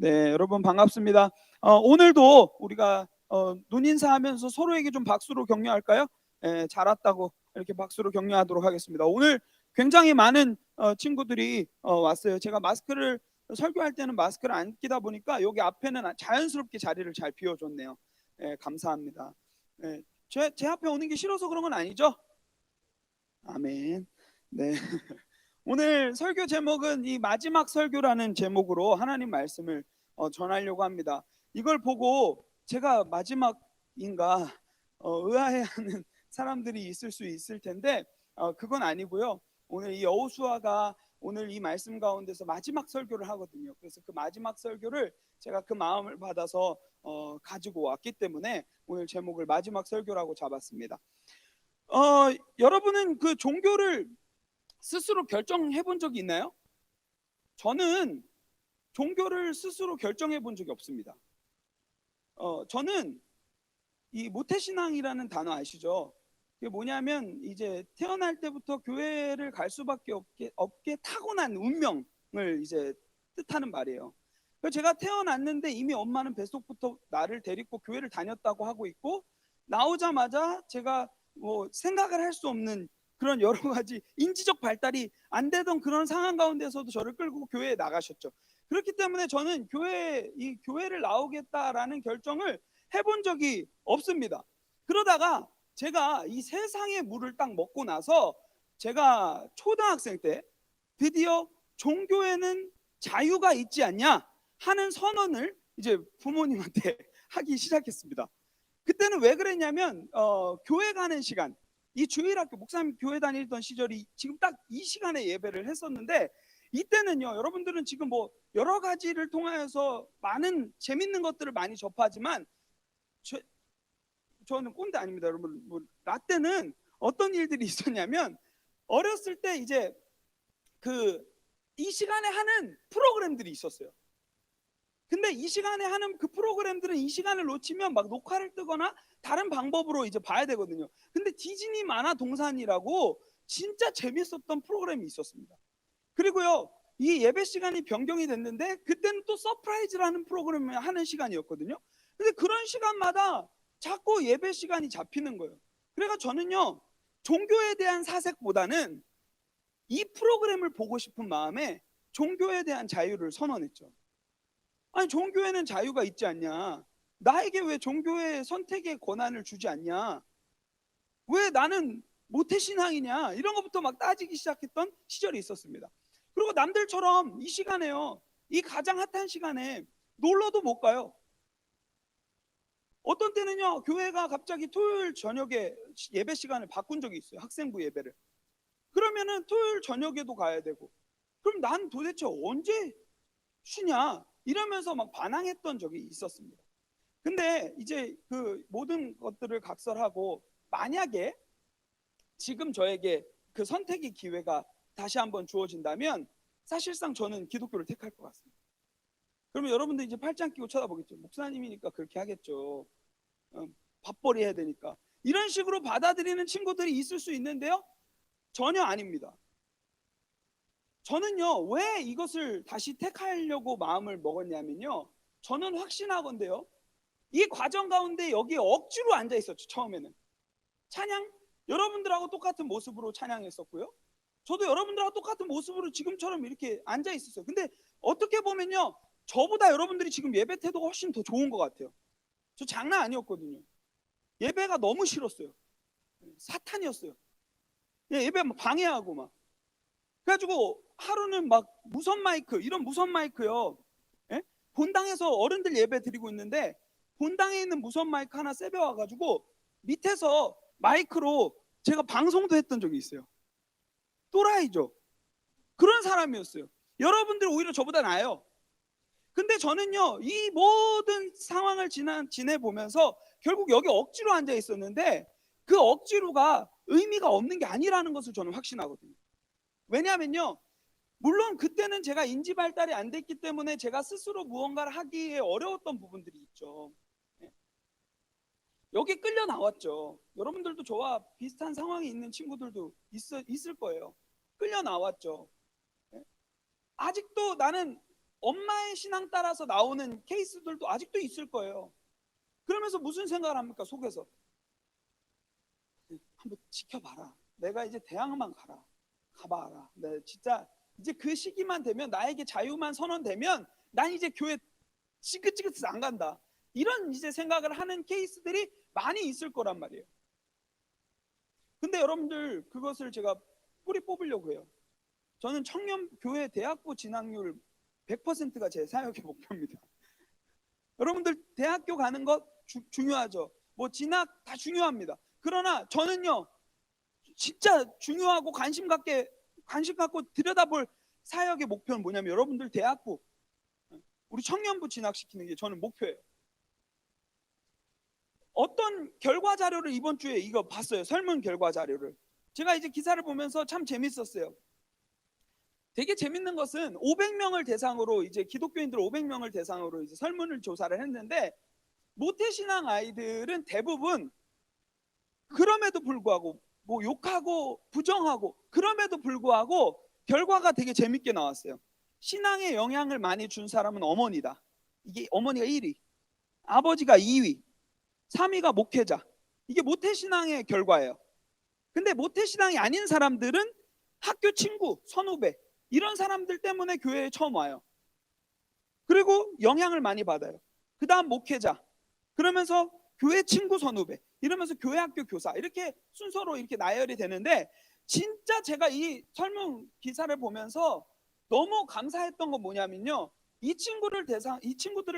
네, 여러분 반갑습니다. 오늘도 우리가 눈인사하면서 서로에게 좀 박수로 격려할까요? 잘 왔다고 이렇게 박수로 격려하도록 하겠습니다. 오늘 굉장히 많은 친구들이 왔어요. 제가 마스크를 설교할 때는 마스크를 안 끼다 보니까 여기 앞에는 자연스럽게 자리를 잘 비워줬네요. 감사합니다. 제 앞에 오는 게 싫어서 그런 건 아니죠? 아멘. 네. 오늘 설교 제목은 이 마지막 설교라는 제목으로 하나님 말씀을 전하려고 합니다. 이걸 보고 제가 마지막인가 의아해하는 사람들이 있을 수 있을 텐데 그건 아니고요. 오늘 이 여호수아가 오늘 이 말씀 가운데서 마지막 설교를 하거든요. 그래서 그 마지막 설교를 제가 그 마음을 받아서 가지고 왔기 때문에 오늘 제목을 마지막 설교라고 잡았습니다. 여러분은 그 종교를 스스로 결정해 본 적이 있나요? 저는 종교를 스스로 결정해 본 적이 없습니다. 저는 이 모태신앙이라는 단어 아시죠? 그게 뭐냐면 이제 태어날 때부터 교회를 갈 수밖에 없게 타고난 운명을 이제 뜻하는 말이에요. 제가 태어났는데 이미 엄마는 뱃속부터 나를 데리고 교회를 다녔다고 하고 있고, 나오자마자 제가 뭐 생각을 할 수 없는 그런 여러 가지 인지적 발달이 안 되던 그런 상황 가운데서도 저를 끌고 교회에 나가셨죠. 그렇기 때문에 저는 교회를 나오겠다라는 결정을 해본 적이 없습니다. 그러다가 제가 이 세상의 물을 딱 먹고 나서 제가 초등학생 때 드디어 종교에는 자유가 있지 않냐 하는 선언을 이제 부모님한테 하기 시작했습니다. 그때는 왜 그랬냐면 교회 가는 시간, 이 주일학교 목사님 교회 다니던 시절이 지금 딱 이 시간에 예배를 했었는데, 이때는요, 여러분들은 지금 뭐 여러 가지를 통하여서 많은 재밌는 것들을 많이 접하지만 저는 꼰대 아닙니다, 여러분. 나 때는 어떤 일들이 있었냐면, 어렸을 때 이제 이 시간에 하는 프로그램들이 있었어요. 근데 이 시간에 하는 그 프로그램들은 이 시간을 놓치면 막 녹화를 뜨거나 다른 방법으로 이제 봐야 되거든요. 근데 디즈니 만화 동산이라고 진짜 재밌었던 프로그램이 있었습니다. 그리고요, 이 예배 시간이 변경이 됐는데 그때는 또 서프라이즈라는 프로그램을 하는 시간이었거든요. 근데 그런 시간마다 자꾸 예배 시간이 잡히는 거예요. 그래서 저는요, 종교에 대한 사색보다는 이 프로그램을 보고 싶은 마음에 종교에 대한 자유를 선언했죠. 아니, 종교에는 자유가 있지 않냐? 나에게 왜 종교의 선택의 권한을 주지 않냐? 왜 나는 모태신앙이냐? 이런 것부터 막 따지기 시작했던 시절이 있었습니다. 그리고 남들처럼 이 시간에요, 이 가장 핫한 시간에 놀러도 못 가요. 어떤 때는요, 교회가 갑자기 토요일 저녁에 예배 시간을 바꾼 적이 있어요. 학생부 예배를. 그러면은 토요일 저녁에도 가야 되고, 그럼 난 도대체 언제 쉬냐? 이러면서 막 반항했던 적이 있었습니다. 근데 이제 그 모든 것들을 각설하고, 만약에 지금 저에게 그 선택의 기회가 다시 한번 주어진다면 사실상 저는 기독교를 택할 것 같습니다. 그러면 여러분들 이제 팔짱 끼고 쳐다보겠죠. 목사님이니까 그렇게 하겠죠. 밥벌이 해야 되니까. 이런 식으로 받아들이는 친구들이 있을 수 있는데요, 전혀 아닙니다. 저는요, 왜 이것을 다시 택하려고 마음을 먹었냐면요, 저는 확신하건대요, 이 과정 가운데 여기 억지로 앉아 있었죠. 처음에는 찬양, 여러분들하고 똑같은 모습으로 찬양했었고요, 저도 여러분들하고 똑같은 모습으로 지금처럼 이렇게 앉아 있었어요. 근데 어떻게 보면요, 저보다 여러분들이 지금 예배 태도가 훨씬 더 좋은 것 같아요. 저 장난 아니었거든요. 예배가 너무 싫었어요. 사탄이었어요. 예배 막 방해하고 막. 그래가지고 하루는 막 무선 마이크, 이런 무선 마이크요, 예? 본당에서 어른들 예배 드리고 있는데 본당에 있는 무선 마이크 하나 세배 와가지고 밑에서 마이크로 제가 방송도 했던 적이 있어요. 또라이죠. 그런 사람이었어요. 여러분들 오히려 저보다 나아요. 근데 저는요, 이 모든 상황을 지내보면서 결국 여기 억지로 앉아 있었는데 그 억지로가 의미가 없는 게 아니라는 것을 저는 확신하거든요. 왜냐하면요, 물론 그때는 제가 인지 발달이 안 됐기 때문에 제가 스스로 무언가를 하기에 어려웠던 부분들이 있죠. 여기 끌려 나왔죠. 여러분들도 저와 비슷한 상황이 있는 친구들도 있을 거예요. 끌려 나왔죠. 아직도 나는 엄마의 신앙 따라서 나오는 케이스들도 아직도 있을 거예요. 그러면서 무슨 생각을 합니까? 속에서 한번 지켜봐라. 내가 이제 대학만 가봐라. 내 진짜 이제 그 시기만 되면, 나에게 자유만 선언되면 난 이제 교회 지긋지긋해서 안 간다. 이런 이제 생각을 하는 케이스들이 많이 있을 거란 말이에요. 근데 여러분들, 그것을 제가 뿌리 뽑으려고 해요. 저는 청년 교회 대학부 진학률 100%가 제 사역의 목표입니다. 여러분들 대학교 가는 것 중요하죠. 뭐 진학 다 중요합니다. 그러나 저는요, 진짜 중요하고 관심 갖고 들여다볼 사역의 목표는 뭐냐면, 여러분들 대학부, 우리 청년부 진학시키는 게 저는 목표예요. 어떤 결과 자료를 이번 주에 이거 봤어요. 설문 결과 자료를. 제가 이제 기사를 보면서 참 재밌었어요. 되게 재밌는 것은 500명을 대상으로, 이제 기독교인들 500명을 대상으로 이제 설문을 조사를 했는데, 모태신앙 아이들은 대부분 그럼에도 불구하고 뭐 욕하고 부정하고, 그럼에도 불구하고 결과가 되게 재밌게 나왔어요. 신앙에 영향을 많이 준 사람은 어머니다. 이게 어머니가 1위, 아버지가 2위, 3위가 목회자. 이게 모태신앙의 결과예요. 근데 모태신앙이 아닌 사람들은 학교 친구, 선후배, 이런 사람들 때문에 교회에 처음 와요. 그리고 영향을 많이 받아요. 그 다음 목회자, 그러면서 교회 친구, 선후배, 이러면서 교회 학교 교사, 이렇게 순서로 이렇게 나열이 되는데, 진짜 제가 이 설문 기사를 보면서 너무 감사했던 건 뭐냐면요, 이 친구들을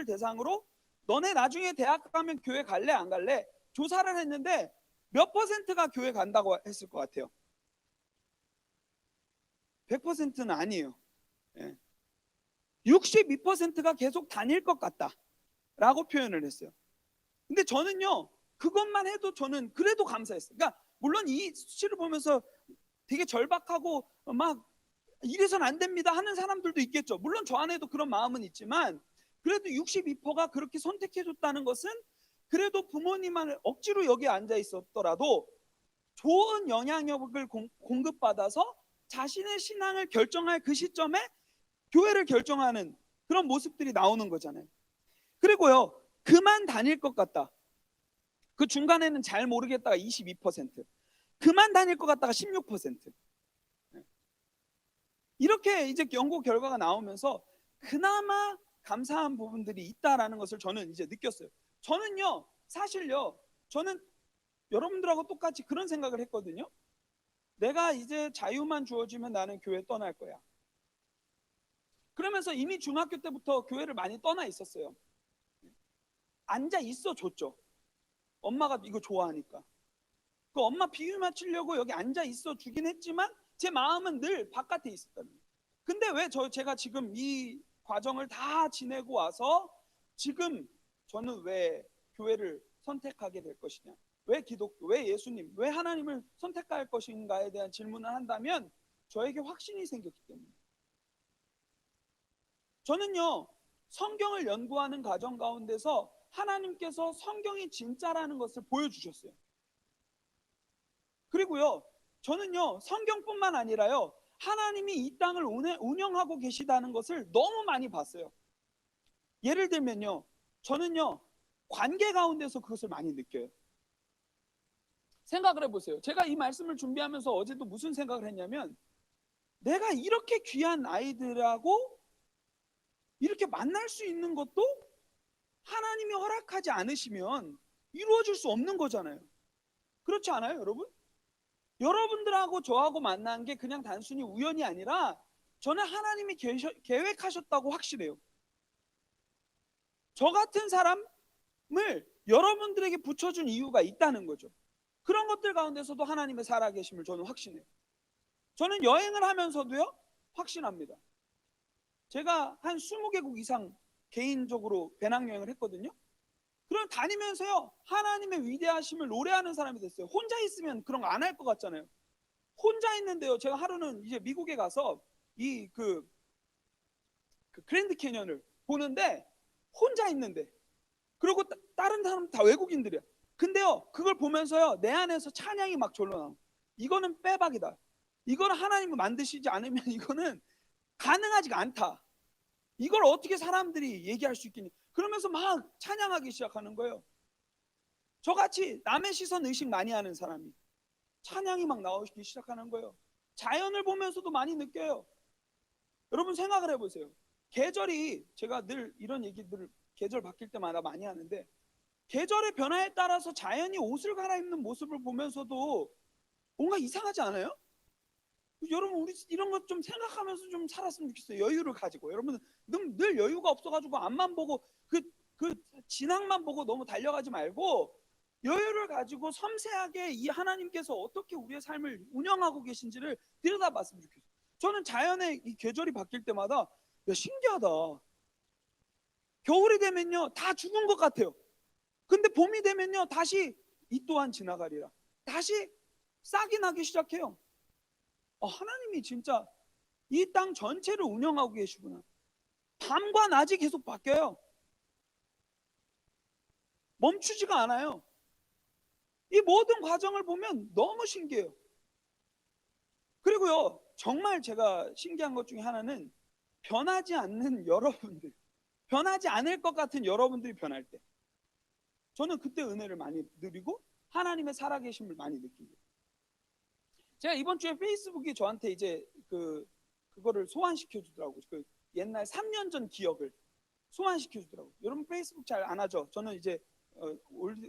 대상으로 너네 나중에 대학 가면 교회 갈래 안 갈래 조사를 했는데, 몇 퍼센트가 교회 간다고 했을 것 같아요? 100%는 아니에요. 62%가 계속 다닐 것 같다 라고 표현을 했어요. 근데 저는요, 그것만 해도 저는 그래도 감사했어요. 그러니까 물론 이 수치를 보면서 되게 절박하고 막 이래선 안 됩니다 하는 사람들도 있겠죠. 물론 저 안에도 그런 마음은 있지만, 그래도 62%가 그렇게 선택해줬다는 것은, 그래도 부모님만 억지로 여기 앉아 있었더라도 좋은 영향력을 공급받아서 자신의 신앙을 결정할 그 시점에 교회를 결정하는 그런 모습들이 나오는 거잖아요. 그리고요, 그만 다닐 것 같다, 그 중간에는 잘 모르겠다가 22%, 그만 다닐 것 같다가 16%. 이렇게 이제 연구 결과가 나오면서 그나마 감사한 부분들이 있다라는 것을 저는 이제 느꼈어요. 저는요, 사실요, 저는 여러분들하고 똑같이 그런 생각을 했거든요. 내가 이제 자유만 주어지면 나는 교회 떠날 거야. 그러면서 이미 중학교 때부터 교회를 많이 떠나 있었어요. 앉아 있어 줬죠. 엄마가 이거 좋아하니까. 그 엄마 비유 맞추려고 여기 앉아 있어 주긴 했지만, 제 마음은 늘 바깥에 있었다는 거예요. 근데 왜 제가 지금 이 과정을 다 지내고 와서 지금 저는 왜 교회를 선택하게 될 것이냐, 왜 기독교, 왜 예수님, 왜 하나님을 선택할 것인가에 대한 질문을 한다면, 저에게 확신이 생겼기 때문에. 저는요, 성경을 연구하는 과정 가운데서 하나님께서 성경이 진짜라는 것을 보여주셨어요. 그리고요, 저는요, 성경뿐만 아니라요, 하나님이 이 땅을 운영하고 계시다는 것을 너무 많이 봤어요. 예를 들면요, 저는요, 관계 가운데서 그것을 많이 느껴요. 생각을 해보세요. 제가 이 말씀을 준비하면서 어제도 무슨 생각을 했냐면, 내가 이렇게 귀한 아이들하고 이렇게 만날 수 있는 것도 하나님이 허락하지 않으시면 이루어질 수 없는 거잖아요. 그렇지 않아요, 여러분? 여러분들하고 저하고 만난 게 그냥 단순히 우연이 아니라, 저는 하나님이 계획하셨다고 확신해요. 저 같은 사람을 여러분들에게 붙여준 이유가 있다는 거죠. 그런 것들 가운데서도 하나님의 살아계심을 저는 확신해요. 저는 여행을 하면서도요, 확신합니다. 제가 한 20개국 이상 개인적으로 배낭여행을 했거든요. 그럼 다니면서요, 하나님의 위대하심을 노래하는 사람이 됐어요. 혼자 있으면 그런 거 안 할 것 같잖아요. 혼자 있는데요, 제가 하루는 이제 미국에 가서 이 그 그랜드 캐년을 보는데, 혼자 있는데, 그리고 다른 사람 다 외국인들이야. 근데요, 그걸 보면서요, 내 안에서 찬양이 막 절로 나와. 이거는 빼박이다. 이거는 하나님이 만드시지 않으면 이거는 가능하지가 않다. 이걸 어떻게 사람들이 얘기할 수 있겠니? 그러면서 막 찬양하기 시작하는 거예요. 저같이 남의 시선 의식 많이 하는 사람이 찬양이 막 나오기 시작하는 거예요. 자연을 보면서도 많이 느껴요. 여러분 생각을 해보세요. 계절이, 제가 늘 이런 얘기들을 계절 바뀔 때마다 많이 하는데, 계절의 변화에 따라서 자연이 옷을 갈아입는 모습을 보면서도 뭔가 이상하지 않아요? 여러분 우리 이런 것 좀 생각하면서 좀 살았으면 좋겠어요. 여유를 가지고. 여러분 늘 여유가 없어가지고 앞만 보고 그 진앙만 보고 너무 달려가지 말고 여유를 가지고 섬세하게 이 하나님께서 어떻게 우리의 삶을 운영하고 계신지를 들여다봤으면 좋겠어요. 저는 자연의 이 계절이 바뀔 때마다 야, 신기하다. 겨울이 되면요 다 죽은 것 같아요. 근데 봄이 되면요 다시 이 또한 지나가리라. 다시 싹이 나기 시작해요. 하나님이 진짜 이 땅 전체를 운영하고 계시구나. 밤과 낮이 계속 바뀌어요. 멈추지가 않아요. 이 모든 과정을 보면 너무 신기해요. 그리고요, 정말 제가 신기한 것 중에 하나는 변하지 않는 여러분들, 변하지 않을 것 같은 여러분들이 변할 때, 저는 그때 은혜를 많이 누리고 하나님의 살아계심을 많이 느끼고. 제가 이번 주에 페이스북이 저한테 이제 그거를 소환시켜 주더라고요. 그 옛날 3년 전 기억을 소환시켜 주더라고요. 여러분 페이스북 잘 안 하죠? 저는 이제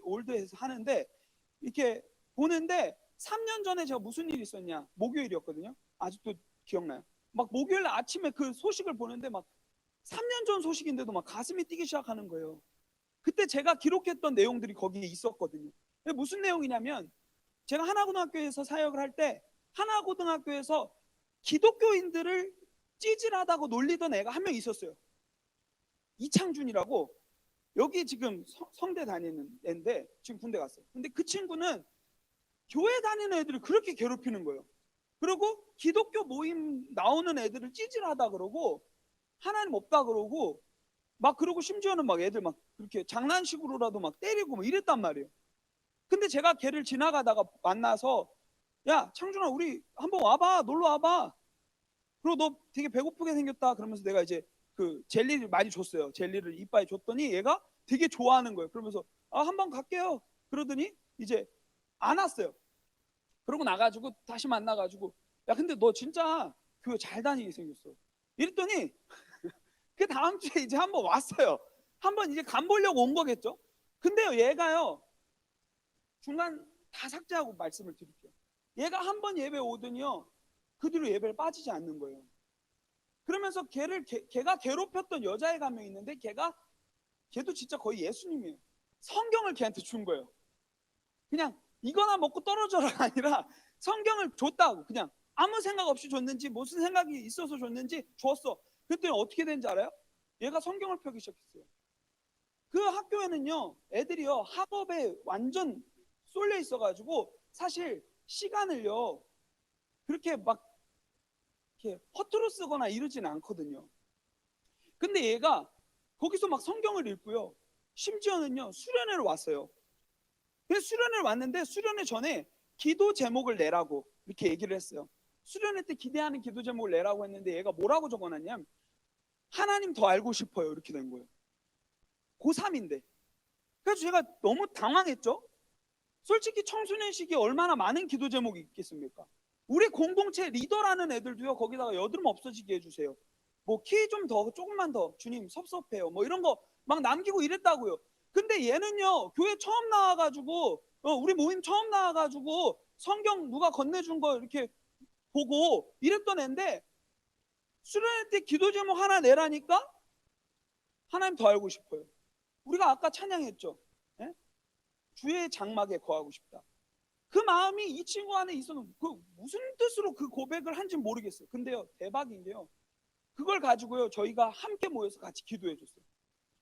올드해서 하는데 이렇게 보는데 3년 전에 제가 무슨 일이 있었냐? 목요일이었거든요. 아직도 기억나요. 막 목요일 아침에 그 소식을 보는데 막 3년 전 소식인데도 막 가슴이 뛰기 시작하는 거예요. 그때 제가 기록했던 내용들이 거기에 있었거든요. 무슨 내용이냐면 제가 하나고등학교에서 사역을 할 때 하나고등학교에서 기독교인들을 찌질하다고 놀리던 애가 한 명 있었어요. 이창준이라고. 여기 지금 성대 다니는 애인데 지금 군대 갔어요. 근데 그 친구는 교회 다니는 애들을 그렇게 괴롭히는 거예요. 그리고 기독교 모임 나오는 애들을 찌질하다 그러고 하나님 없다 그러고 막 그러고 심지어는 막 애들 막 그렇게 장난식으로라도 막 때리고 막 이랬단 말이에요. 근데 제가 걔를 지나가다가 만나서 야 창준아 우리 한번 와봐 놀러 와봐. 그리고 너 되게 배고프게 생겼다 그러면서 내가 이제 그 젤리를 많이 줬어요. 젤리를 이빠이 줬더니 얘가 되게 좋아하는 거예요. 그러면서 한번 갈게요. 그러더니 이제 안 왔어요. 그러고 나가지고 다시 만나가지고 야 근데 너 진짜 교회 잘 다니게 생겼어. 이랬더니 그 다음 주에 이제 한번 왔어요. 한번 이제 간 보려고 온 거겠죠. 근데요 얘가요 중간 다 삭제하고 말씀을 드릴게요. 얘가 한 번 예배 오더니요 그 뒤로 예배를 빠지지 않는 거예요. 그러면서 걔가 괴롭혔던 여자애 가명 있는데 걔도 진짜 거의 예수님이에요. 성경을 걔한테 준 거예요. 그냥 이거나 먹고 떨어져라 아니라 성경을 줬다고 그냥 아무 생각 없이 줬는지 무슨 생각이 있어서 줬는지 줬어. 그랬더니 어떻게 된지 알아요? 얘가 성경을 펴기 시작했어요. 그 학교에는요 애들이요 학업에 완전 쏠려 있어가지고 사실 시간을요 그렇게 막 이렇게 허투루 쓰거나 이러진 않거든요. 근데 얘가 거기서 막 성경을 읽고요. 심지어는요 수련회를 왔어요. 그래서 수련회를 왔는데 수련회 전에 기도 제목을 내라고 이렇게 얘기를 했어요. 수련회 때 기대하는 기도 제목을 내라고 했는데 얘가 뭐라고 적어놨냐면 하나님 더 알고 싶어요 이렇게 된 거예요. 고3인데. 그래서 제가 너무 당황했죠. 솔직히 청소년 시기에 얼마나 많은 기도 제목이 있겠습니까? 우리 공동체 리더라는 애들도요 거기다가 여드름 없어지게 해주세요. 뭐 키 좀 더 조금만 더 주님 섭섭해요. 뭐 이런 거 막 남기고 이랬다고요. 근데 얘는요 교회 처음 나와가지고 우리 모임 처음 나와가지고 성경 누가 건네준 거 이렇게 보고 이랬던 애인데 수련회 때 기도 제목 하나 내라니까 하나님 더 알고 싶어요. 우리가 아까 찬양했죠. 예? 주의 장막에 거하고 싶다. 그 마음이 이 친구 안에 있어는 그 무슨 뜻으로 그 고백을 한지 모르겠어요. 근데요 대박인 게요. 그걸 가지고요 저희가 함께 모여서 같이 기도해 줬어요.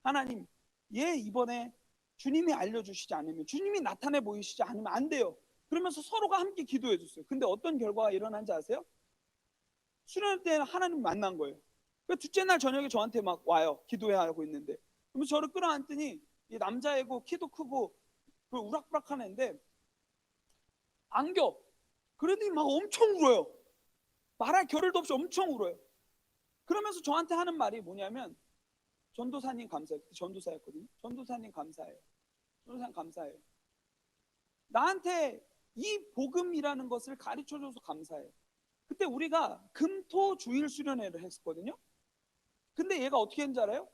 하나님 얘 이번에 주님이 알려주시지 않으면 주님이 나타내 보이시지 않으면 안 돼요. 그러면서 서로가 함께 기도해 줬어요. 근데 어떤 결과가 일어난지 아세요? 수련회 때 하나님 만난 거예요. 그 둘째 날 저녁에 저한테 막 와요. 기도해 하고 있는데 그러면 저를 끌어안더니 이 남자애고 키도 크고 그 우락부락한 애인데 안겨. 그러더니 막 엄청 울어요. 말할 겨를도 없이 엄청 울어요. 그러면서 저한테 하는 말이 뭐냐면, 전도사님 감사해요. 그때 전도사였거든요. 전도사님 감사해요. 전도사님 감사해요. 나한테 이 복음이라는 것을 가르쳐줘서 감사해요. 그때 우리가 금토 주일 수련회를 했었거든요. 근데 얘가 어떻게 했는지 알아요?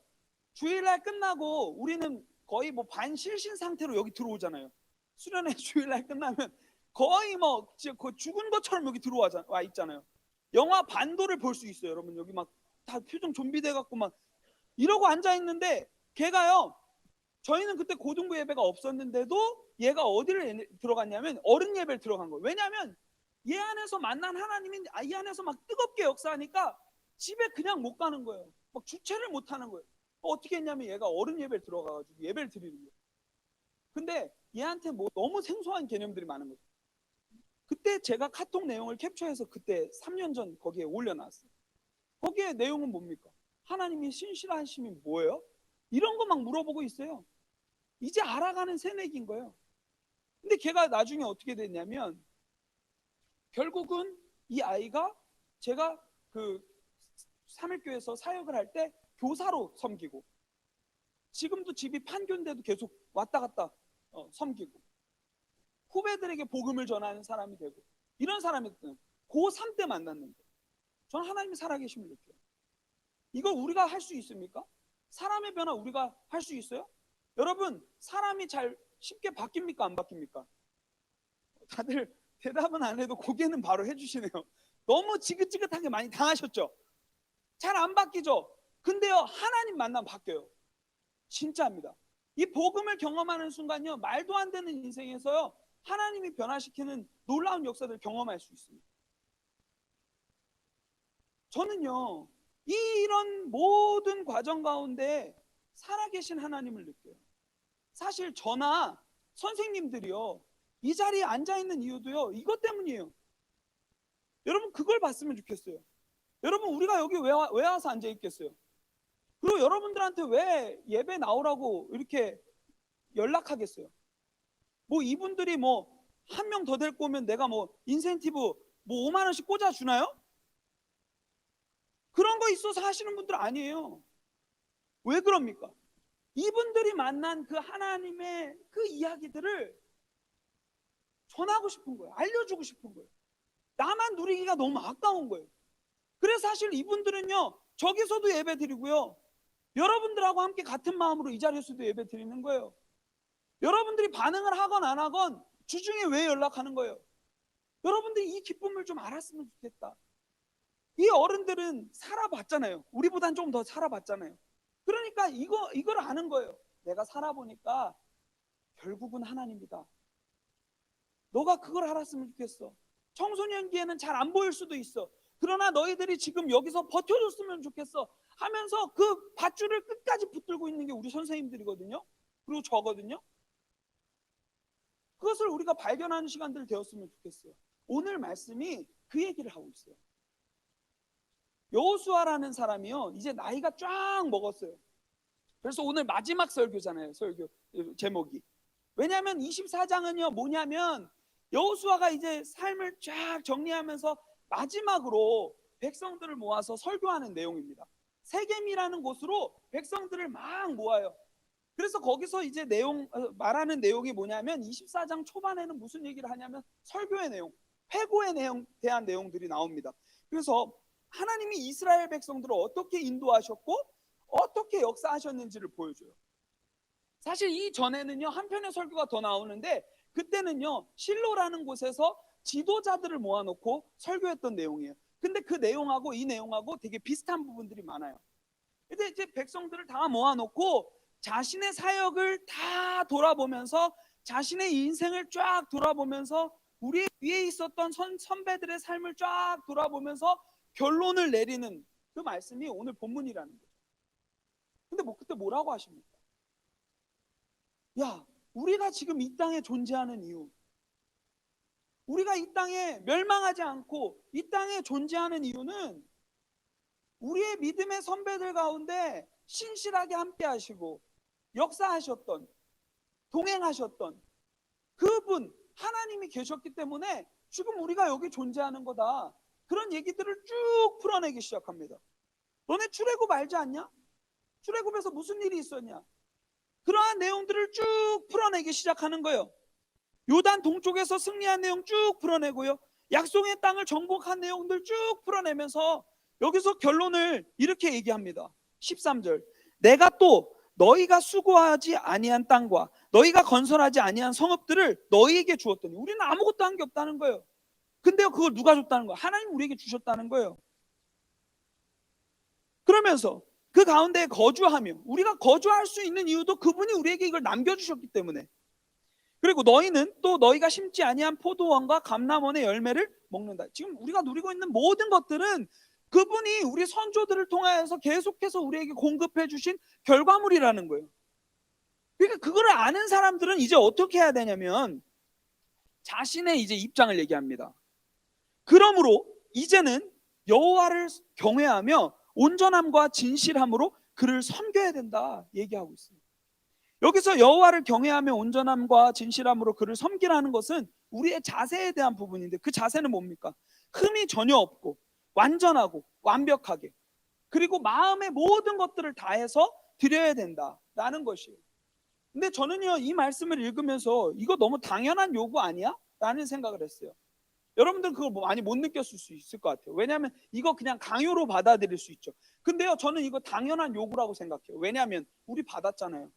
주일날 끝나고 우리는 거의 뭐 반실신 상태로 여기 들어오잖아요. 수련회 주일날 끝나면 거의 뭐 죽은 것처럼 여기 들어와 있잖아요. 영화 반도를 볼 수 있어요. 여러분 여기 막 다 표정 좀비 돼갖고 막 이러고 앉아 있는데, 걔가요, 저희는 그때 고등부 예배가 없었는데도 얘가 어디를 들어갔냐면 어른 예배를 들어간 거예요. 왜냐하면 얘 안에서 만난 하나님이 이 안에서 막 뜨겁게 역사하니까 집에 그냥 못 가는 거예요. 막 주체를 못 하는 거예요. 어떻게 했냐면 얘가 어른 예배를 들어가가지고 예배를 드리는 거예요. 근데 얘한테 뭐 너무 생소한 개념들이 많은 거죠. 그때 제가 카톡 내용을 캡처해서 그때 3년 전 거기에 올려놨어요. 거기에 내용은 뭡니까? 하나님이 신실하심이 뭐예요? 이런 거 막 물어보고 있어요. 이제 알아가는 새내기인 거예요. 근데 걔가 나중에 어떻게 됐냐면, 결국은 이 아이가 제가 그 삼일교에서 사역을 할 때 교사로 섬기고, 지금도 집이 판교인데도 계속 왔다 갔다 섬기고, 후배들에게 복음을 전하는 사람이 되고, 이런 사람이 고3 때 만났는데 저는 하나님이 살아계심을 느껴요. 이걸 우리가 할 수 있습니까? 사람의 변화 우리가 할 수 있어요? 여러분, 사람이 잘 쉽게 바뀝니까? 안 바뀝니까? 다들 대답은 안 해도 고개는 바로 해주시네요. 너무 지긋지긋하게 많이 당하셨죠? 잘 안 바뀌죠? 근데요, 하나님 만나면 바뀌어요. 진짜입니다. 이 복음을 경험하는 순간요, 말도 안 되는 인생에서요, 하나님이 변화시키는 놀라운 역사들을 경험할 수 있습니다. 저는요, 이런 모든 과정 가운데 살아계신 하나님을 느껴요. 사실 저나 선생님들이요, 이 자리에 앉아있는 이유도요, 이것 때문이에요. 여러분 그걸 봤으면 좋겠어요. 여러분 우리가 여기 왜 와서 앉아있겠어요? 그리고 여러분들한테 왜 예배 나오라고 이렇게 연락하겠어요? 뭐 이분들이 뭐 한 명 더 데리고 오면 내가 뭐 인센티브 뭐 5만 원씩 꽂아주나요? 그런 거 있어서 하시는 분들 아니에요. 왜 그럽니까? 이분들이 만난 그 하나님의 그 이야기들을 전하고 싶은 거예요. 알려주고 싶은 거예요. 나만 누리기가 너무 아까운 거예요. 그래서 사실 이분들은요, 저기서도 예배 드리고요, 여러분들하고 함께 같은 마음으로 이 자리에서도 예배 드리는 거예요. 여러분들이 반응을 하건 안 하건 주중에 왜 연락하는 거예요? 여러분들이 이 기쁨을 좀 알았으면 좋겠다. 이 어른들은 살아봤잖아요. 우리보단 좀 더 살아봤잖아요. 그러니까 이걸 아는 거예요. 내가 살아보니까 결국은 하나님이다. 너가 그걸 알았으면 좋겠어. 청소년기에는 잘 안 보일 수도 있어. 그러나 너희들이 지금 여기서 버텨줬으면 좋겠어 하면서 그 밧줄을 끝까지 붙들고 있는 게 우리 선생님들이거든요. 그리고 저거든요. 그것을 우리가 발견하는 시간들 되었으면 좋겠어요. 오늘 말씀이 그 얘기를 하고 있어요. 여호수아라는 사람이요, 이제 나이가 쫙 먹었어요. 그래서 오늘 마지막 설교잖아요. 설교 제목이. 왜냐하면 24장은요 뭐냐면, 여호수아가 이제 삶을 쫙 정리하면서 마지막으로 백성들을 모아서 설교하는 내용입니다. 세겜이라는 곳으로 백성들을 막 모아요. 그래서 거기서 이제 말하는 내용이 뭐냐면, 24장 초반에는 무슨 얘기를 하냐면 설교의 내용, 회고의 대한 내용들이 나옵니다. 그래서 하나님이 이스라엘 백성들을 어떻게 인도하셨고 어떻게 역사하셨는지를 보여줘요. 사실 이 전에는요 한편의 설교가 더 나오는데, 그때는요 실로라는 곳에서 지도자들을 모아놓고 설교했던 내용이에요. 근데 그 내용하고 이 내용하고 되게 비슷한 부분들이 많아요. 근데 이제 백성들을 다 모아놓고 자신의 사역을 다 돌아보면서, 자신의 인생을 쫙 돌아보면서, 우리 위에 있었던 선배들의 삶을 쫙 돌아보면서 결론을 내리는 그 말씀이 오늘 본문이라는 거죠. 근데 그때 뭐라고 하십니까? 야, 우리가 지금 이 땅에 존재하는 이유, 우리가 이 땅에 멸망하지 않고 이 땅에 존재하는 이유는 우리의 믿음의 선배들 가운데 신실하게 함께 하시고 역사하셨던, 동행하셨던 그분 하나님이 계셨기 때문에 지금 우리가 여기 존재하는 거다. 그런 얘기들을 쭉 풀어내기 시작합니다. 너네 출애굽 알지 않냐? 출애굽에서 무슨 일이 있었냐? 그러한 내용들을 쭉 풀어내기 시작하는 거예요. 요단 동쪽에서 승리한 내용 쭉 풀어내고요, 약속의 땅을 정복한 내용들 쭉 풀어내면서 여기서 결론을 이렇게 얘기합니다. 13절, 내가 또 너희가 수고하지 아니한 땅과 너희가 건설하지 아니한 성읍들을 너희에게 주었더니, 우리는 아무것도 한 게 없다는 거예요. 근데요, 그걸 누가 줬다는 거예요? 하나님 우리에게 주셨다는 거예요. 그러면서 그 가운데 거주하며, 우리가 거주할 수 있는 이유도 그분이 우리에게 이걸 남겨주셨기 때문에. 그리고 너희는 또 너희가 심지 아니한 포도원과 감람원의 열매를 먹는다. 지금 우리가 누리고 있는 모든 것들은 그분이 우리 선조들을 통하여서 계속해서 우리에게 공급해 주신 결과물이라는 거예요. 그러니까 그거를 아는 사람들은 이제 어떻게 해야 되냐면 자신의 이제 입장을 얘기합니다. 그러므로 이제는 여호와를 경외하며 온전함과 진실함으로 그를 섬겨야 된다 얘기하고 있어요. 여기서 여호와를 경외하며 온전함과 진실함으로 그를 섬기라는 것은 우리의 자세에 대한 부분인데, 그 자세는 뭡니까? 흠이 전혀 없고 완전하고 완벽하게, 그리고 마음의 모든 것들을 다해서 드려야 된다라는 것이에요. 근데 저는요, 이 말씀을 읽으면서 이거 너무 당연한 요구 아니야? 라는 생각을 했어요. 여러분들 그거 많이 못 느꼈을 수 있을 것 같아요. 왜냐하면 이거 그냥 강요로 받아들일 수 있죠. 근데요, 저는 이거 당연한 요구라고 생각해요. 왜냐하면 우리 받았잖아요.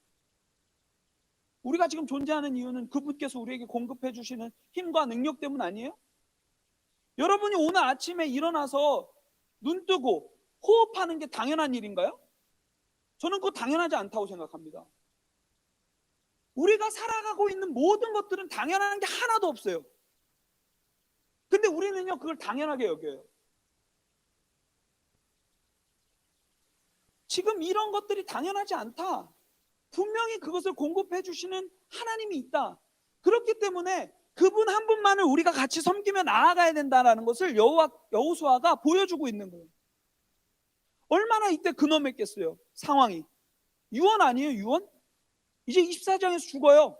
우리가 지금 존재하는 이유는 그분께서 우리에게 공급해 주시는 힘과 능력 때문 아니에요? 여러분이 오늘 아침에 일어나서 눈 뜨고 호흡하는 게 당연한 일인가요? 저는 그거 당연하지 않다고 생각합니다. 우리가 살아가고 있는 모든 것들은 당연한 게 하나도 없어요. 근데 우리는요, 그걸 당연하게 여겨요. 지금 이런 것들이 당연하지 않다. 분명히 그것을 공급해 주시는 하나님이 있다. 그렇기 때문에 그분 한 분만을 우리가 같이 섬기며 나아가야 된다는 것을 여호수아가 보여주고 있는 거예요. 얼마나 이때 근엄했겠어요. 상황이. 유언 아니에요, 유언? 이제 24장에서 죽어요.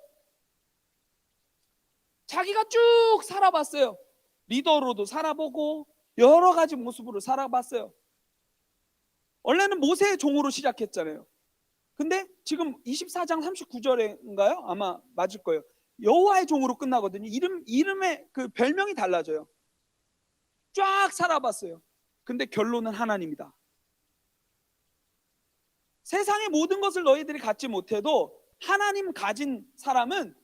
자기가 쭉 살아봤어요. 리더로도 살아보고 여러 가지 모습으로 살아봤어요. 원래는 모세의 종으로 시작했잖아요. 근데 지금 24장 39절인가요? 아마 맞을 거예요. 여호와의 종으로 끝나거든요. 이름의 그 별명이 달라져요. 쫙 살아봤어요. 근데 결론은 하나님이다. 세상의 모든 것을 너희들이 갖지 못해도 하나님 가진 사람은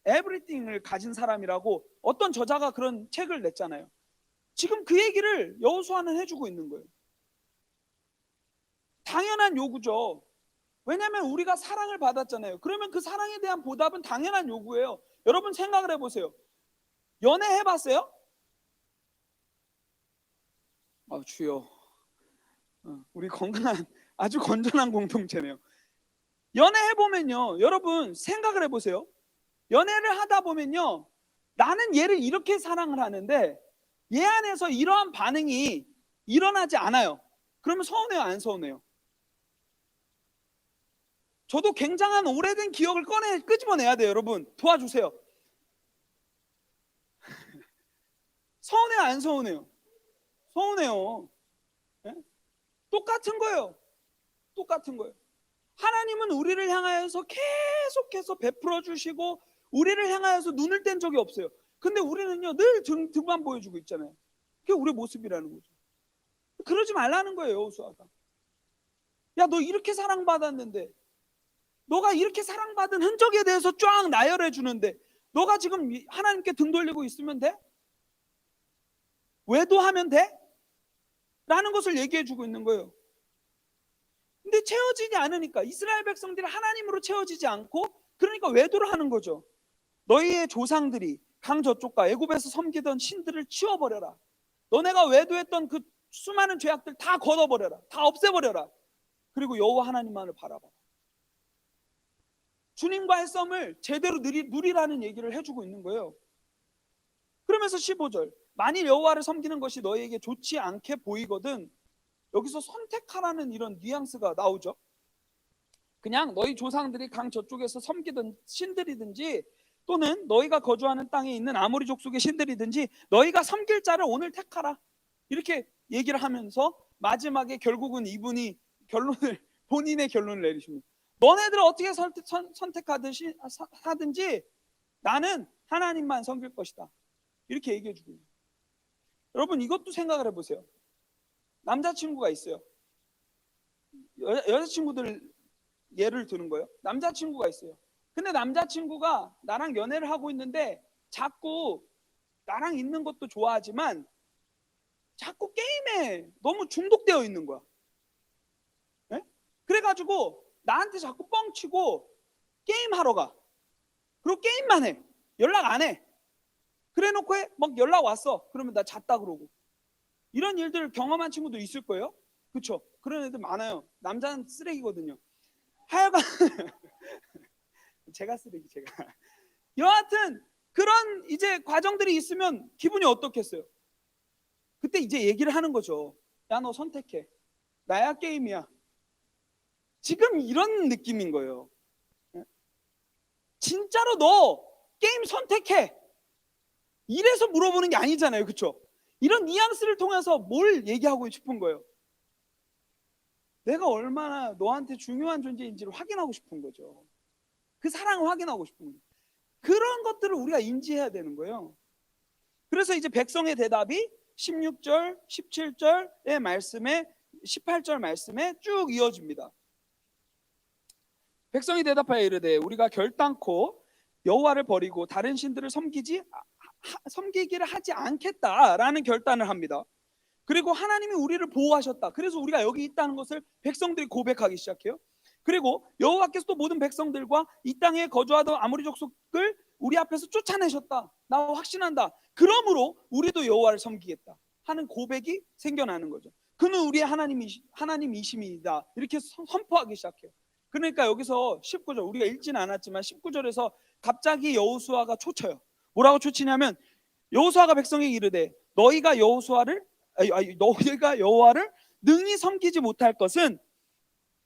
everything을 가진 사람이라고 어떤 저자가 그런 책을 냈잖아요. 지금 그 얘기를 여호수아는 해주고 있는 거예요. 당연한 요구죠. 왜냐하면 우리가 사랑을 받았잖아요. 그러면 그 사랑에 대한 보답은 당연한 요구예요. 여러분 생각을 해보세요. 연애 해봤어요? 주여, 우리 건강한 아주 건전한 공동체네요. 연애 해보면요, 여러분 생각을 해보세요. 연애를 하다 보면요, 나는 얘를 이렇게 사랑을 하는데 얘 안에서 이러한 반응이 일어나지 않아요. 그러면 서운해요, 안 서운해요? 저도 굉장한 오래된 기억을 끄집어내야 돼요. 여러분 도와주세요. 서운해요, 안 서운해요? 서운해요. 네? 똑같은 거예요. 똑같은 거예요. 하나님은 우리를 향하여서 계속해서 베풀어 주시고 우리를 향하여서 눈을 뗀 적이 없어요. 근데 우리는요, 늘 등만 보여주고 있잖아요. 그게 우리의 모습이라는 거죠. 그러지 말라는 거예요, 여호수아가. 야, 너 이렇게 사랑받았는데, 너가 이렇게 사랑받은 흔적에 대해서 쫙 나열해 주는데 너가 지금 하나님께 등 돌리고 있으면 돼? 외도하면 돼? 라는 것을 얘기해 주고 있는 거예요. 근데 채워지지 않으니까, 이스라엘 백성들이 하나님으로 채워지지 않고, 그러니까 외도를 하는 거죠. 너희의 조상들이 강 저쪽과 애굽에서 섬기던 신들을 치워버려라. 너네가 외도했던 그 수많은 죄악들 다 걷어버려라. 다 없애버려라. 그리고 여호와 하나님만을 바라봐. 주님과의 썸을 제대로 누리라는 얘기를 해주고 있는 거예요. 그러면서 15절, 만일 여호와를 섬기는 것이 너희에게 좋지 않게 보이거든, 여기서 선택하라는 이런 뉘앙스가 나오죠. 그냥 너희 조상들이 강 저쪽에서 섬기던 신들이든지 또는 너희가 거주하는 땅에 있는 아모리 족속의 신들이든지 너희가 섬길 자를 오늘 택하라. 이렇게 얘기를 하면서 마지막에 결국은 이분이 결론을 본인의 결론을 내리십니다. 너네들 어떻게 선택하든지 하든지 나는 하나님만 섬길 것이다. 이렇게 얘기해 주고 있는. 여러분 이것도 생각을 해보세요. 남자친구가 있어요. 여자친구들 예를 드는 거예요. 남자친구가 있어요. 근데 남자친구가 나랑 연애를 하고 있는데 자꾸 나랑 있는 것도 좋아하지만 자꾸 게임에 너무 중독되어 있는 거야. 네? 그래가지고 나한테 자꾸 뻥치고 게임하러 가. 그리고 게임만 해. 연락 안 해. 그래놓고 막 연락 왔어. 그러면 나 잤다 그러고. 이런 일들 경험한 친구도 있을 거예요. 그렇죠? 그런 애들 많아요. 남자는 쓰레기거든요. 하여간 제가 쓰레기 제가. 여하튼 그런 이제 과정들이 있으면 기분이 어떻겠어요? 그때 이제 얘기를 하는 거죠. 야, 너 선택해. 나야 게임이야. 지금 이런 느낌인 거예요. 진짜로 너 게임 선택해. 이래서 물어보는 게 아니잖아요. 그렇죠? 이런 뉘앙스를 통해서 뭘 얘기하고 싶은 거예요? 내가 얼마나 너한테 중요한 존재인지를 확인하고 싶은 거죠. 그 사랑을 확인하고 싶은 거죠. 그런 것들을 우리가 인지해야 되는 거예요. 그래서 이제 백성의 대답이 16절, 17절의 말씀에 18절 말씀에 쭉 이어집니다. 백성이 대답하여 이르되 우리가 결단코 여호와를 버리고 다른 신들을 섬기기를 하지 않겠다라는 결단을 합니다. 그리고 하나님이 우리를 보호하셨다. 그래서 우리가 여기 있다는 것을 백성들이 고백하기 시작해요. 그리고 여호와께서 또 모든 백성들과 이 땅에 거주하던 아모리 족속을 우리 앞에서 쫓아내셨다. 나 확신한다. 그러므로 우리도 여호와를 섬기겠다 하는 고백이 생겨나는 거죠. 그는 우리의 하나님이심이다. 이렇게 선포하기 시작해요. 그러니까 여기서 19절 우리가 읽지는 않았지만 19절에서 갑자기 여호수아가 초쳐요. 뭐라고 초치냐면 여호수아가 백성에게 이르되 너희가 여호와를 능히 섬기지 못할 것은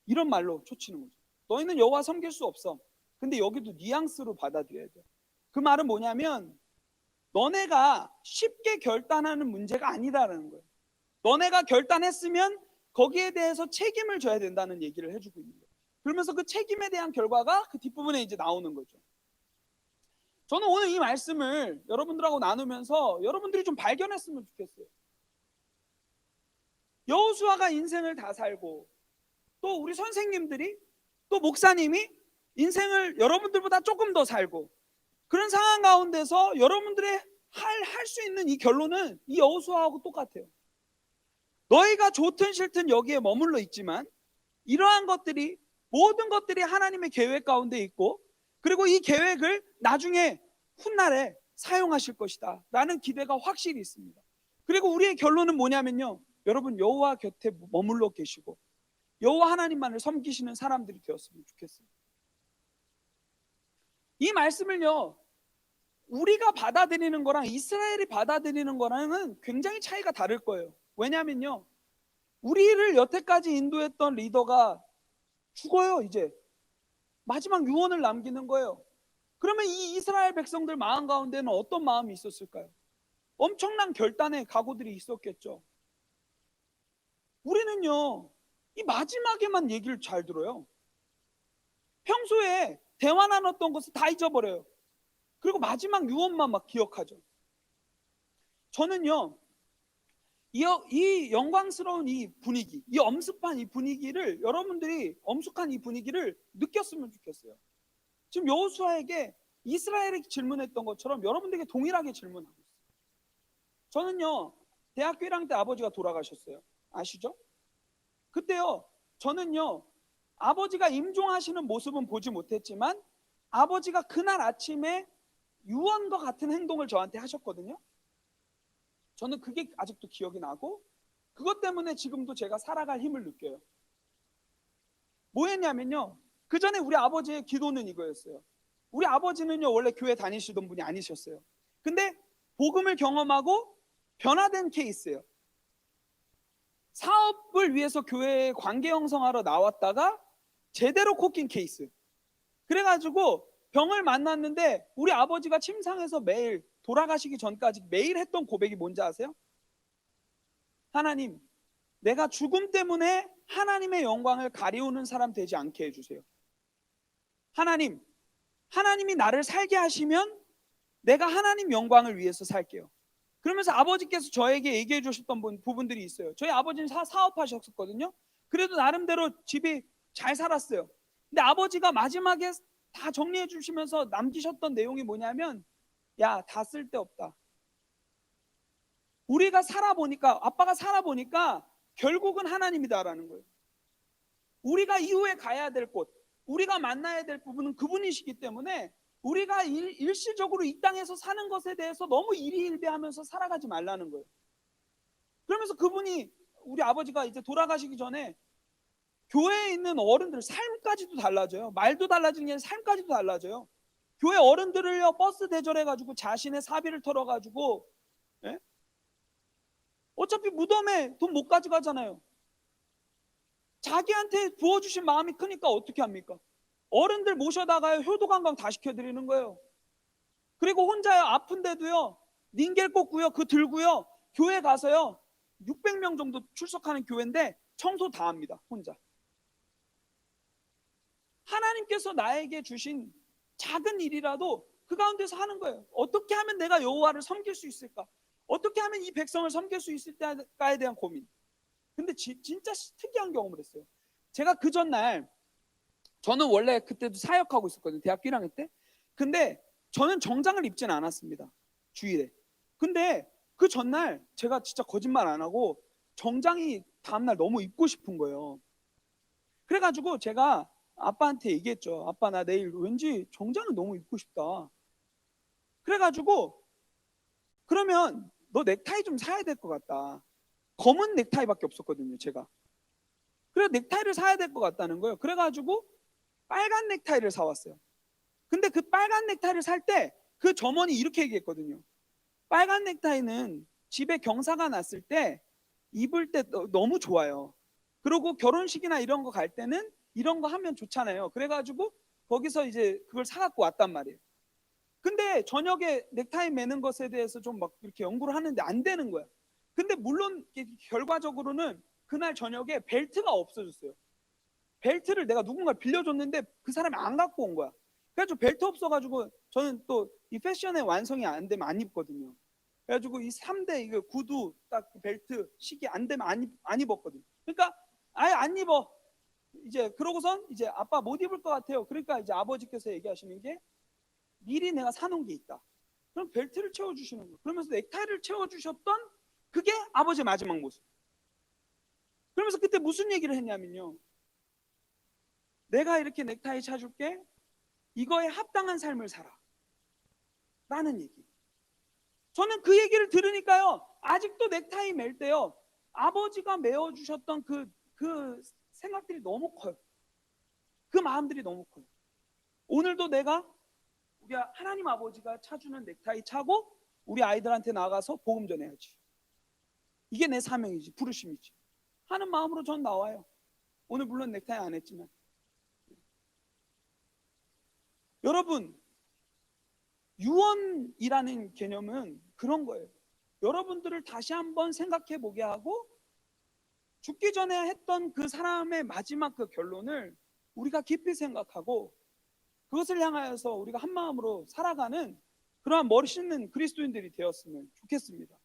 이런 말로 초치는 거죠. 너희는 여호와 섬길 수 없어. 근데 여기도 뉘앙스로 받아들여야 돼. 그 말은 뭐냐면 너네가 쉽게 결단하는 문제가 아니다라는 거예요. 너네가 결단했으면 거기에 대해서 책임을 져야 된다는 얘기를 해주고 있는 거예요. 그러면서 그 책임에 대한 결과가 그 뒷부분에 이제 나오는 거죠. 저는 오늘 이 말씀을 여러분들하고 나누면서 여러분들이 좀 발견했으면 좋겠어요. 여호수아가 인생을 다 살고 또 우리 선생님들이 또 목사님이 인생을 여러분들보다 조금 더 살고 그런 상황 가운데서 여러분들의 할 수 있는 이 결론은 이 여호수아하고 똑같아요. 너희가 좋든 싫든 여기에 머물러 있지만 이러한 것들이 모든 것들이 하나님의 계획 가운데 있고 그리고 이 계획을 나중에 훗날에 사용하실 것이다 라는 기대가 확실히 있습니다. 그리고 우리의 결론은 뭐냐면요, 여러분 여호와 곁에 머물러 계시고 여호와 하나님만을 섬기시는 사람들이 되었으면 좋겠어요. 이 말씀을요 우리가 받아들이는 거랑 이스라엘이 받아들이는 거랑은 굉장히 차이가 다를 거예요. 왜냐면요 우리를 여태까지 인도했던 리더가 죽어요. 이제 마지막 유언을 남기는 거예요. 그러면 이 이스라엘 백성들 마음 가운데는 어떤 마음이 있었을까요? 엄청난 결단의 각오들이 있었겠죠. 우리는요 이 마지막에만 얘기를 잘 들어요. 평소에 대화 나눴던 것을 다 잊어버려요. 그리고 마지막 유언만 막 기억하죠. 저는요 이 영광스러운 이 분위기, 이 엄숙한 이 분위기를 여러분들이 엄숙한 이 분위기를 느꼈으면 좋겠어요. 지금 여호수아에게 이스라엘이 질문했던 것처럼 여러분들에게 동일하게 질문하고 있어요. 저는요 대학교 1학년 때 아버지가 돌아가셨어요. 아시죠? 그때요 저는요 아버지가 임종하시는 모습은 보지 못했지만 아버지가 그날 아침에 유언과 같은 행동을 저한테 하셨거든요. 저는 그게 아직도 기억이 나고 그것 때문에 지금도 제가 살아갈 힘을 느껴요. 뭐였냐면요 그 전에 우리 아버지의 기도는 이거였어요. 우리 아버지는요 원래 교회 다니시던 분이 아니셨어요. 근데 복음을 경험하고 변화된 케이스예요. 사업을 위해서 교회에 관계 형성하러 나왔다가 제대로 콕낀 케이스. 그래가지고 병을 만났는데 우리 아버지가 침상에서 매일 돌아가시기 전까지 매일 했던 고백이 뭔지 아세요? 하나님, 내가 죽음 때문에 하나님의 영광을 가리우는 사람 되지 않게 해주세요. 하나님, 하나님이 나를 살게 하시면 내가 하나님 영광을 위해서 살게요. 그러면서 아버지께서 저에게 얘기해 주셨던 부분들이 있어요. 저희 아버지는 사업하셨거든요. 그래도 나름대로 집이 잘 살았어요. 근데 아버지가 마지막에 다 정리해 주시면서 남기셨던 내용이 뭐냐면, 야, 다 쓸데없다. 우리가 살아보니까, 아빠가 살아보니까 결국은 하나님이다라는 거예요. 우리가 이후에 가야 될 곳, 우리가 만나야 될 부분은 그분이시기 때문에 우리가 일시적으로 이 땅에서 사는 것에 대해서 너무 일희일비하면서 살아가지 말라는 거예요. 그러면서 그분이, 우리 아버지가 이제 돌아가시기 전에 교회에 있는 어른들 삶까지도 달라져요. 말도 달라지는 게 아니라 삶까지도 달라져요. 교회 어른들을요, 버스 대절해가지고 자신의 사비를 털어가지고, 예? 어차피 무덤에 돈 못 가져가잖아요. 자기한테 부어주신 마음이 크니까 어떻게 합니까? 어른들 모셔다가요, 효도관광 다 시켜드리는 거예요. 그리고 혼자요, 아픈데도요, 닌겔 꽂고요, 그 들고요, 교회 가서요, 600명 정도 출석하는 교회인데 청소 다 합니다, 혼자. 하나님께서 나에게 주신 작은 일이라도 그 가운데서 하는 거예요. 어떻게 하면 내가 여호와를 섬길 수 있을까? 어떻게 하면 이 백성을 섬길 수 있을까에 대한 고민. 근데 진짜 특이한 경험을 했어요. 제가 그 전날, 저는 원래 그때도 사역하고 있었거든요, 대학교 1학년 때. 근데 저는 정장을 입지는 않았습니다, 주일에. 근데 그 전날 제가 진짜 거짓말 안 하고 정장이 다음날 너무 입고 싶은 거예요. 그래가지고 제가 아빠한테 얘기했죠. 아빠, 나 내일 왠지 정장을 너무 입고 싶다. 그래가지고, 그러면 너 넥타이 좀 사야 될 것 같다. 검은 넥타이밖에 없었거든요, 제가. 그래서 넥타이를 사야 될 것 같다는 거예요. 그래가지고 빨간 넥타이를 사왔어요. 근데 그 빨간 넥타이를 살 때 그 점원이 이렇게 얘기했거든요. 빨간 넥타이는 집에 경사가 났을 때 입을 때 너무 좋아요. 그리고 결혼식이나 이런 거 갈 때는 이런 거 하면 좋잖아요. 그래가지고 거기서 이제 그걸 사갖고 왔단 말이에요. 근데 저녁에 넥타이 매는 것에 대해서 좀 막 이렇게 연구를 하는데 안 되는 거야. 근데 물론 결과적으로는 그날 저녁에 벨트가 없어졌어요. 벨트를 내가 누군가 빌려줬는데 그 사람이 안 갖고 온 거야. 그래가지고 벨트 없어가지고 저는 또 이 패션의 완성이 안 되면 안 입거든요. 그래가지고 이 3대 이거 구두 딱 벨트 시계 안 되면 안 입었거든요. 그러니까 아예 안 입어. 이제 그러고선 이제 아빠 못 입을 것 같아요. 그러니까 이제 아버지께서 얘기하시는 게, 미리 내가 사놓은 게 있다. 그럼 벨트를 채워주시는 거예요. 그러면서 넥타이를 채워주셨던 그게 아버지의 마지막 모습. 그러면서 그때 무슨 얘기를 했냐면요, 내가 이렇게 넥타이 차줄게. 이거에 합당한 삶을 살아. 라는 얘기. 저는 그 얘기를 들으니까요, 아직도 넥타이 맬 때요, 아버지가 메어주셨던 그 생각들이 너무 커요. 그 마음들이 너무 커요. 오늘도 내가 우리 하나님 아버지가 차주는 넥타이 차고 우리 아이들한테 나가서 복음 전해야지. 이게 내 사명이지, 부르심이지 하는 마음으로 전 나와요. 오늘 물론 넥타이 안 했지만. 여러분, 유언이라는 개념은 그런 거예요. 여러분들을 다시 한번 생각해 보게 하고, 죽기 전에 했던 그 사람의 마지막 그 결론을 우리가 깊이 생각하고 그것을 향하여서 우리가 한 마음으로 살아가는 그러한 멋있는 그리스도인들이 되었으면 좋겠습니다.